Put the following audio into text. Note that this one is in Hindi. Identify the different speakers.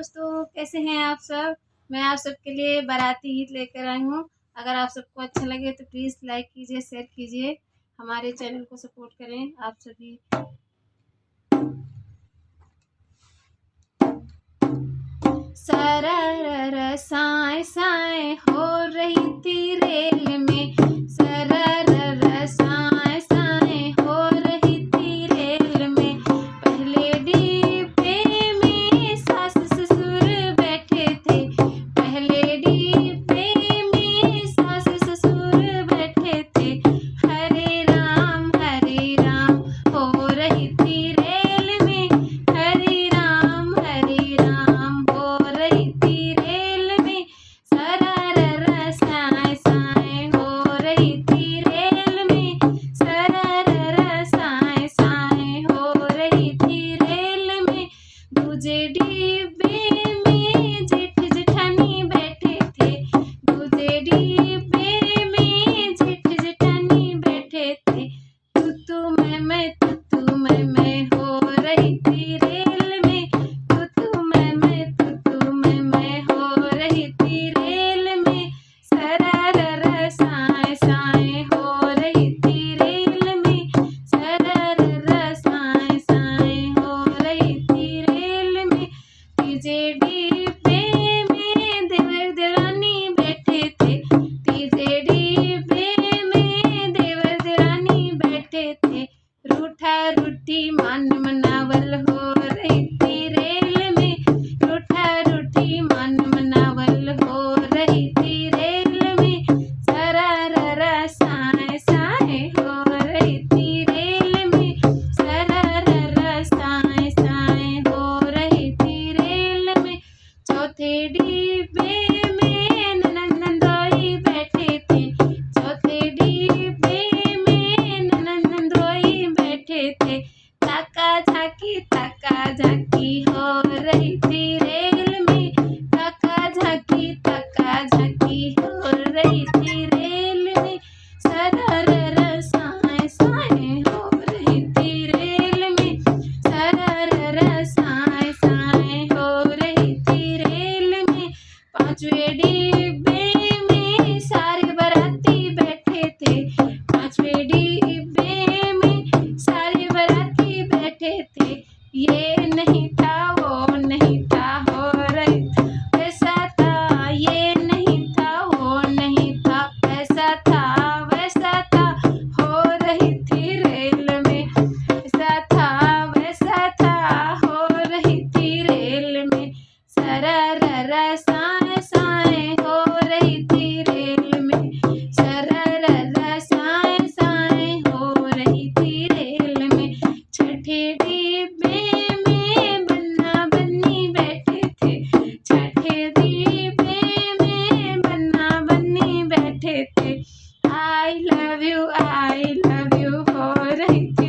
Speaker 1: दोस्तों, कैसे हैं आप सब? मैं आप सबके लिए बाराती गीत लेकर आई हूँ। अगर आप सबको अच्छा लगे तो प्लीज़ लाइक कीजिए, शेयर कीजिए, हमारे चैनल को सपोर्ट करें आप सभी। सरर साए साए हो रही थी रेल में, सरर साए साए हो रही थी रेल में। पहले डिब्बे में सास ससुर बैठे थे, पहले डिब्बे में सास ससुर बैठे थे। हरे राम हो रही थी रेल में, हरे राम हो रही थी रेल में। सरर साए साए हो रही थी रेल में, सरर साए साए हो रही थी रेल में। दूजे डिब्बे में जेठ जेठानी बैठे थे, दूजे डिब्बे में जेठ जेठानी बैठे थे। तू मैं हो रही थी रेल में, तू मैं हो रही थी रेल में। सरर साए साए हो रही थी रेल में, सरर साए साए हो रही थी रेल में। तीजे डिब्बे में देवर देवरानी बैठे थे, तीजे डिब्बे में देवर देवरानी बैठे थे। रूठा रूठी मान मनावल हो रही थी रेल में, रूठा रूठी मान मनावल हो रही थी रेल में। सरर साए साए हो रही थी रेल में, सरर साए साए हो रही थी रेल में। चौथे डिब्बे में ननद नंदोई बैठे थे, चौथे डिब्बे में ननद नंदोई बैठे थे। ताका झाकी हो रही थी रेल में, ताका झाकी हो रही थी रेल में। सरर साए साए हो रही थी रेल में, सरर साए साए हो रही थी रेल में। पांचवें डिब्बे में सारे बाराती बैठे थे, पांचवें डिब्बे में सारे बाराती बैठे थे। ये नहीं था वो नहीं था हो रही वैसा था, ये नहीं था वो नहीं था ऐसा था वैसा था हो रही थी रेल में, ऐसा था वैसा था हो रही थी रेल में। सरर साए साए हो रही थी रेल में, सरर साए साए हो रही थी रेल में। छठे डिब्बे में बन्ना बन्नी बैठे थे, छठे डिब्बे में बन्ना बन्नी बैठे थे। आई लव यू हो रही थी